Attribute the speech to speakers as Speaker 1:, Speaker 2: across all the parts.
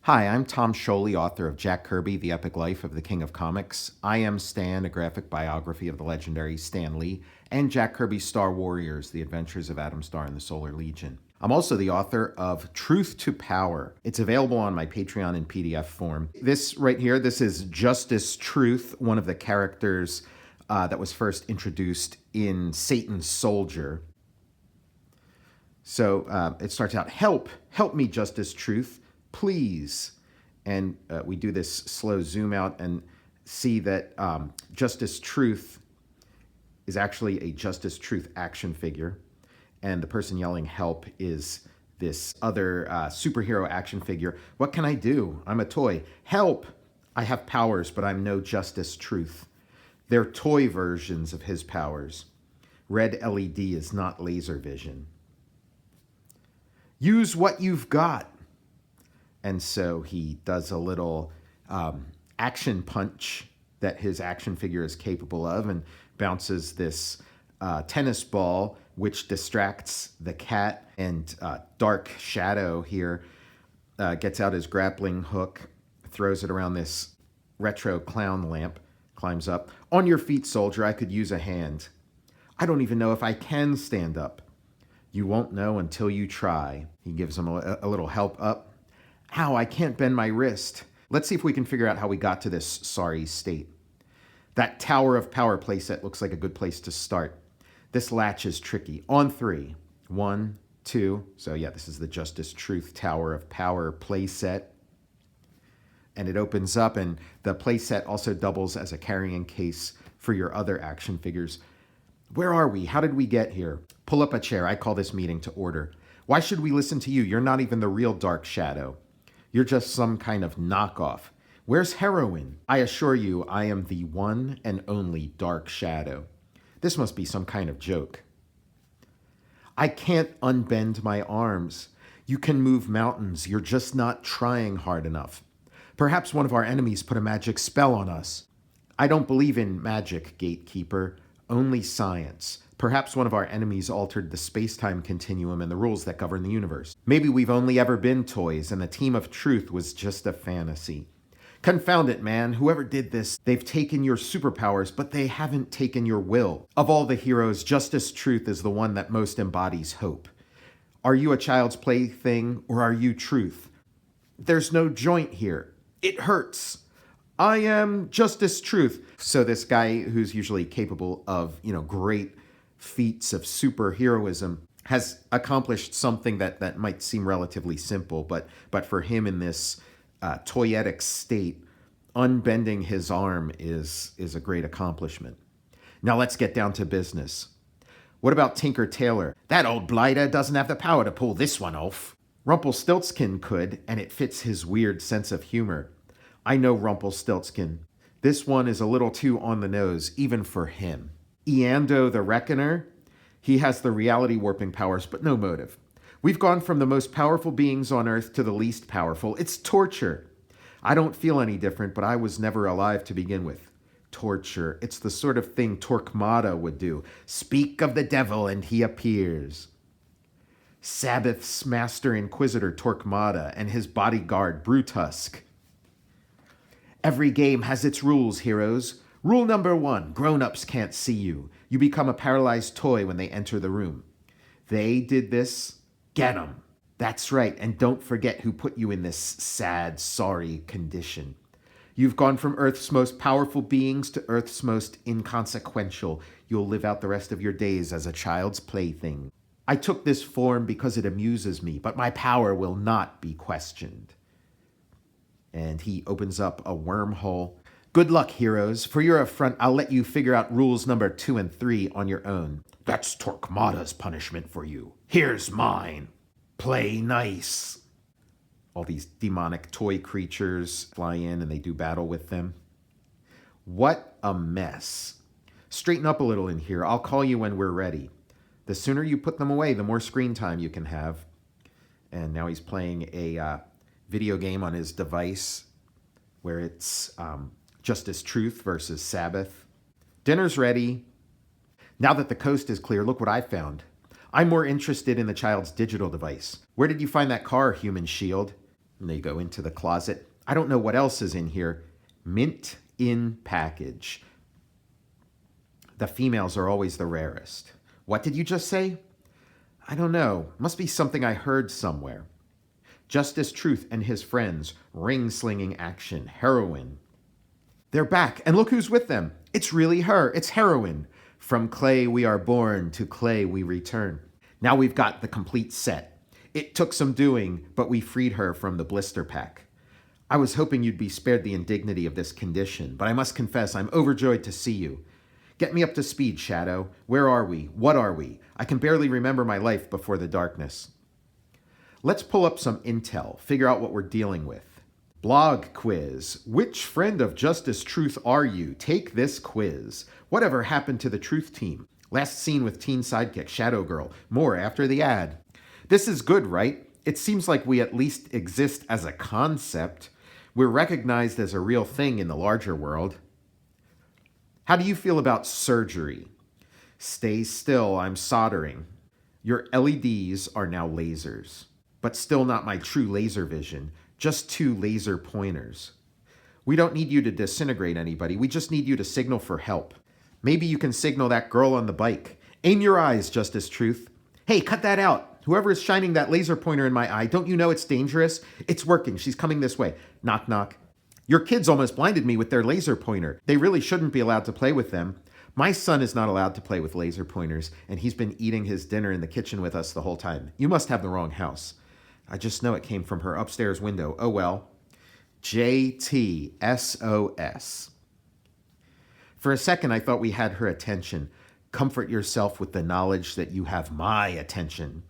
Speaker 1: Hi, I'm Tom Scioli, author of Jack Kirby, The Epic Life of the King of Comics. I Am Stan, a graphic biography of the legendary Stan Lee, and Jack Kirby's Star Warriors, The Adventures of Adam Star and the Solar Legion. I'm also the author of Truth to Power. It's available on my Patreon in PDF form. This right here, this is Justice Truth, one of the characters that was first introduced in Satan's Soldier. So it starts out, help me, Justice Truth, please. And we do this slow zoom out and see that Justice Truth is actually a Justice Truth action figure. And the person yelling help is this other superhero action figure. What can I do? I'm a toy. Help! I have powers, but I'm no Justice Truth. They're toy versions of his powers. Red LED is not laser vision. Use what you've got. And so he does a little action punch that his action figure is capable of and bounces this tennis ball, which distracts the cat. And Dark Shadow here gets out his grappling hook, throws it around this retro clown lamp, climbs up. On your feet, soldier, I could use a hand. I don't even know if I can stand up. You won't know until you try. He gives him a little help up. Ow, I can't bend my wrist. Let's see if we can figure out how we got to this sorry state. That Tower of Power playset looks like a good place to start. This latch is tricky. On 3. 1, 2. So yeah, this is the Justice Truth Tower of Power playset. And it opens up, and the playset also doubles as a carrying case for your other action figures. Where are we? How did we get here? Pull up a chair. I call this meeting to order. Why should we listen to you? You're not even the real Dark Shadow. You're just some kind of knockoff. Where's heroin? I assure you, I am the one and only Dark Shadow. This must be some kind of joke. I can't unbend my arms. You can move mountains. You're just not trying hard enough. Perhaps one of our enemies put a magic spell on us. I don't believe in magic, gatekeeper. Only science. Perhaps one of our enemies altered the space-time continuum and the rules that govern the universe. Maybe we've only ever been toys, and the team of truth was just a fantasy. Confound it, man. Whoever did this, they've taken your superpowers, but they haven't taken your will. Of all the heroes, Justice Truth is the one that most embodies hope. Are you a child's plaything, or are you truth? There's no joint here. It hurts. I am Justice Truth. So this guy who's usually capable of, great feats of superheroism has accomplished something that might seem relatively simple, but for him in this toyetic state, unbending his arm is a great accomplishment. Now let's get down to business. What about Tinker Tailor? That old blighter doesn't have the power to pull this one off. Rumpelstiltskin could, and it fits his weird sense of humor. I know Rumpelstiltskin. This one is a little too on the nose, even for him. Eando the Reckoner, he has the reality warping powers, but no motive. We've gone from the most powerful beings on Earth to the least powerful. It's torture. I don't feel any different, but I was never alive to begin with. Torture. It's the sort of thing Torquemada would do. Speak of the devil and he appears. Sabbath's master inquisitor Torquemada and his bodyguard Brutusk. Every game has its rules, heroes. Rule number 1, grown-ups can't see you. You become a paralyzed toy when they enter the room. They did this. Get 'em. That's right, and don't forget who put you in this sad, sorry condition. You've gone from Earth's most powerful beings to Earth's most inconsequential. You'll live out the rest of your days as a child's plaything. I took this form because it amuses me, but my power will not be questioned. And he opens up a wormhole. Good luck, heroes. For your affront, I'll let you figure out rules number 2 and 3 on your own. That's Torquemada's punishment for you. Here's mine. Play nice. All these demonic toy creatures fly in and they do battle with them. What a mess. Straighten up a little in here. I'll call you when we're ready. The sooner you put them away, the more screen time you can have. And now he's playing a video game on his device where it's Justice Truth versus Sabbath. Dinner's ready. Now that the coast is clear, look what I found. I'm more interested in the child's digital device. Where did you find that car, Human Shield? And they go into the closet. I don't know what else is in here. Mint in package. The females are always the rarest. What did you just say? I don't know. Must be something I heard somewhere. Justice Truth and his friends. Ring-slinging action. Heroine. They're back, and look who's with them. It's really her. It's Heroine. From clay we are born, to clay we return. Now we've got the complete set. It took some doing, but we freed her from the blister pack. I was hoping you'd be spared the indignity of this condition, but I must confess I'm overjoyed to see you. Get me up to speed, Shadow. Where are we? What are we? I can barely remember my life before the darkness. Let's pull up some intel, figure out what we're dealing with. Blog quiz. Which friend of Justice Truth are you? Take this quiz. Whatever happened to the Truth team? Last seen with teen sidekick Shadow Girl. More after the ad. This is good, right? It seems like we at least exist as a concept. We're recognized as a real thing in the larger world. How do you feel about surgery? Stay still, I'm soldering. Your LEDs are now lasers, but still not my true laser vision, just 2 laser pointers. We don't need you to disintegrate anybody, we just need you to signal for help. Maybe you can signal that girl on the bike. Aim your eyes, Justice Truth. Hey, cut that out. Whoever is shining that laser pointer in my eye, don't you know it's dangerous? It's working, she's coming this way. Knock, knock. Your kids almost blinded me with their laser pointer. They really shouldn't be allowed to play with them. My son is not allowed to play with laser pointers, and he's been eating his dinner in the kitchen with us the whole time. You must have the wrong house. I just know it came from her upstairs window. Oh well. JTSOS. For a second, I thought we had her attention. Comfort yourself with the knowledge that you have my attention.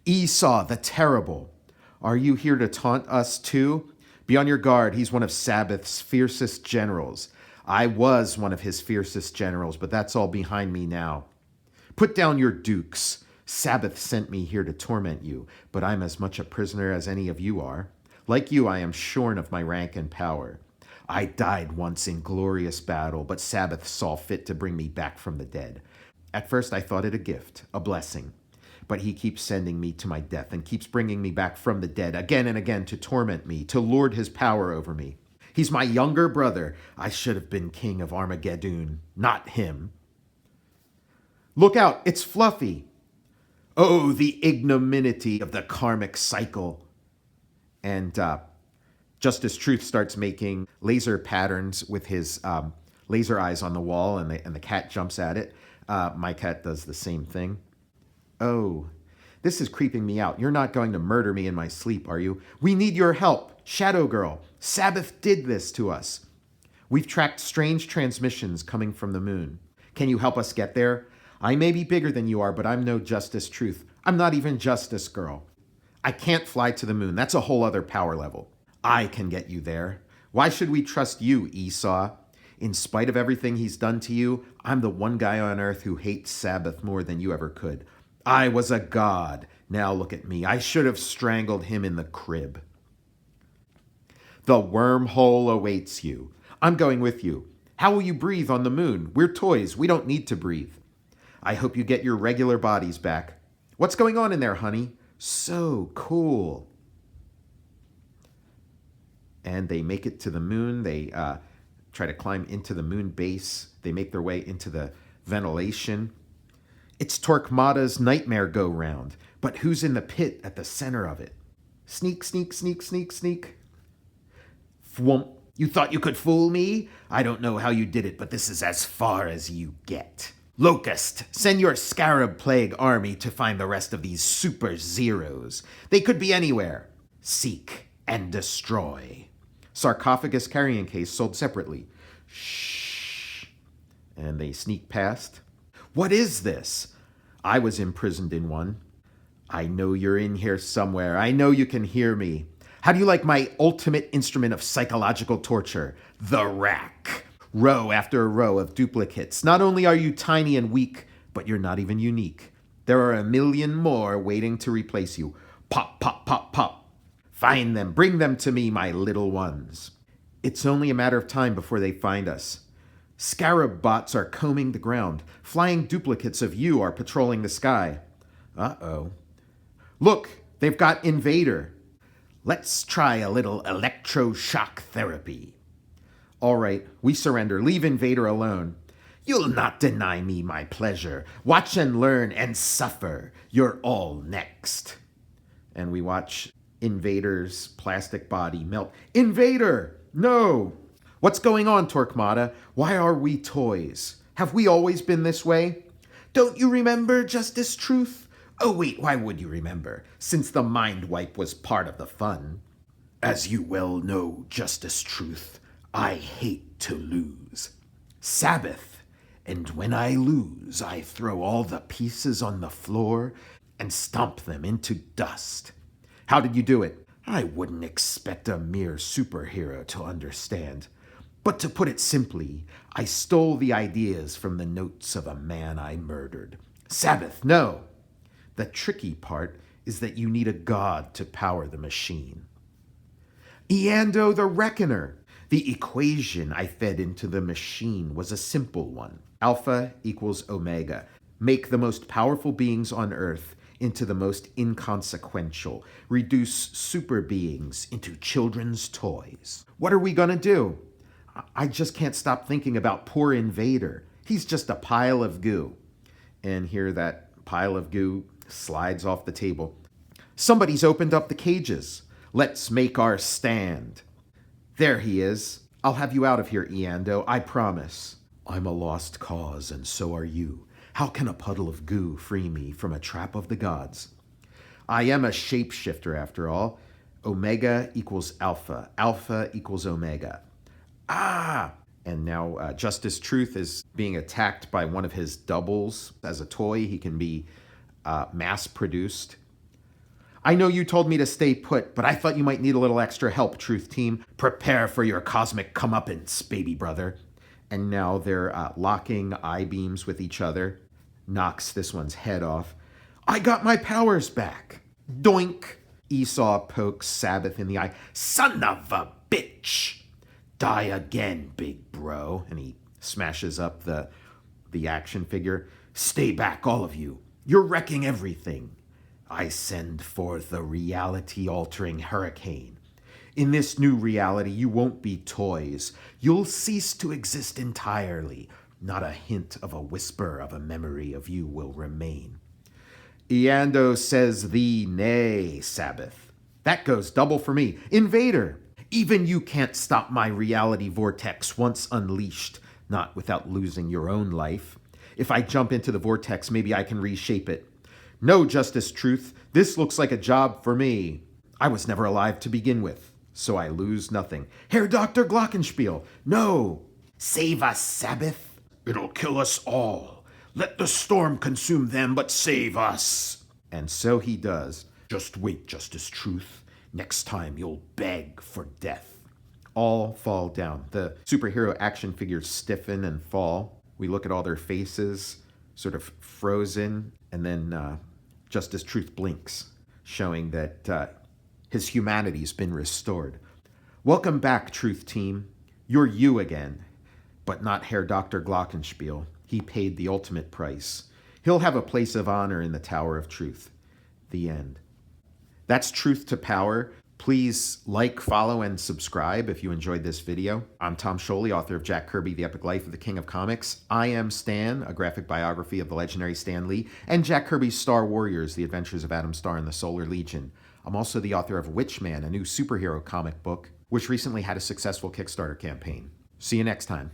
Speaker 1: Esau the Terrible. Are you here to taunt us too? Be on your guard. He's one of Sabbath's fiercest generals. I was one of his fiercest generals, but that's all behind me now. Put down your dukes. Sabbath sent me here to torment you, but I'm as much a prisoner as any of you are. Like you, I am shorn of my rank and power. I died once in glorious battle, but Sabbath saw fit to bring me back from the dead. At first I thought it a gift, a blessing. But he keeps sending me to my death and keeps bringing me back from the dead again and again to torment me, to lord his power over me. He's my younger brother. I should have been king of Armageddon, not him. Look out, it's Fluffy. Oh, the ignominy of the karmic cycle. And Justice Truth starts making laser patterns with his laser eyes on the wall, and the cat jumps at it. My cat does the same thing. Oh, this is creeping me out. You're not going to murder me in my sleep, are you? We need your help. Shadow Girl, Sabbath did this to us. We've tracked strange transmissions coming from the moon. Can you help us get there? I may be bigger than you are, but I'm no Justice Truth. I'm not even Justice Girl. I can't fly to the moon. That's a whole other power level. I can get you there. Why should we trust you, Esau? In spite of everything he's done to you, I'm the one guy on earth who hates Sabbath more than you ever could. I was a god. Now look at me. I should have strangled him in the crib. The wormhole awaits you. I'm going with you. How will you breathe on the moon? We're toys. We don't need to breathe. I hope you get your regular bodies back. What's going on in there, honey? So cool. And they make it to the moon. They try to climb into the moon base. They make their way into the ventilation. It's Torquemada's nightmare go-round. But who's in the pit at the center of it? Sneak, sneak, sneak, sneak, sneak. Fwump. You thought you could fool me? I don't know how you did it, but this is as far as you get. Locust, send your Scarab Plague army to find the rest of these super zeros. They could be anywhere. Seek and destroy. Sarcophagus carrying case sold separately. Shh. And they sneak past. What is this? I was imprisoned in one. I know you're in here somewhere. I know you can hear me. How do you like my ultimate instrument of psychological torture? The rack. Row after row of duplicates. Not only are you tiny and weak, but you're not even unique. There are 1,000,000 more waiting to replace you. Pop, pop, pop, pop. Find them. Bring them to me, my little ones. It's only a matter of time before they find us. Scarab bots are combing the ground. Flying duplicates of you are patrolling the sky. Uh-oh. Look, they've got Invader. Let's try a little electroshock therapy. All right, we surrender. Leave Invader alone. You'll not deny me my pleasure. Watch and learn and suffer. You're all next. And we watch Invader's plastic body melt. Invader! No! What's going on, Torquemada? Why are we toys? Have we always been this way? Don't you remember Justice Truth? Oh wait, why would you remember, since the mind wipe was part of the fun? As you well know, Justice Truth, I hate to lose. Sabbath, and when I lose, I throw all the pieces on the floor and stomp them into dust. How did you do it? I wouldn't expect a mere superhero to understand. But to put it simply, I stole the ideas from the notes of a man I murdered. Sabbath, no! The tricky part is that you need a god to power the machine. Eando the Reckoner! The equation I fed into the machine was a simple one. Alpha equals omega. Make the most powerful beings on Earth into the most inconsequential. Reduce super beings into children's toys. What are we gonna do? I just can't stop thinking about poor Invader. He's just a pile of goo. And here that pile of goo slides off the table. Somebody's opened up the cages. Let's make our stand. There he is. I'll have you out of here, Eando, I promise. I'm a lost cause, and so are you. How can a puddle of goo free me from a trap of the gods? I am a shapeshifter, after all. Omega equals alpha. Alpha equals omega. Ah! And now Justice Truth is being attacked by one of his doubles. As a toy, he can be mass-produced. I know you told me to stay put, but I thought you might need a little extra help, Truth Team. Prepare for your cosmic comeuppance, baby brother. And now they're locking I-beams with each other. Knocks this one's head off. I got my powers back. Doink! Esau pokes Sabbath in the eye. Son of a bitch! Die again, big bro. And he smashes up the action figure. Stay back, all of you. You're wrecking everything. I send forth a reality-altering hurricane. In this new reality, you won't be toys. You'll cease to exist entirely. Not a hint of a whisper of a memory of you will remain. Eando says thee nay, Sabbath. That goes double for me. Invader! Even you can't stop my reality vortex once unleashed, not without losing your own life. If I jump into the vortex, maybe I can reshape it. No, Justice Truth, this looks like a job for me. I was never alive to begin with, so I lose nothing. Herr Dr. Glockenspiel, no! Save us, Sabbath. It'll kill us all. Let the storm consume them, but save us. And so he does. Just wait, Justice Truth. Next time you'll beg for death. All fall down. The superhero action figures stiffen and fall. We look at all their faces, sort of frozen, and then Justice Truth blinks, showing that his humanity's been restored. Welcome back, Truth Team. You're you again, but not Herr Dr. Glockenspiel. He paid the ultimate price. He'll have a place of honor in the Tower of Truth. The end. That's Truth to Power. Please like, follow, and subscribe if you enjoyed this video. I'm Tom Scioli, author of Jack Kirby, The Epic Life of the King of Comics. I Am Stan, a graphic biography of the legendary Stan Lee, and Jack Kirby's Star Warriors, The Adventures of Adam Starr and the Solar Legion. I'm also the author of WITCHMAN, a new superhero comic book, which recently had a successful Kickstarter campaign. See you next time.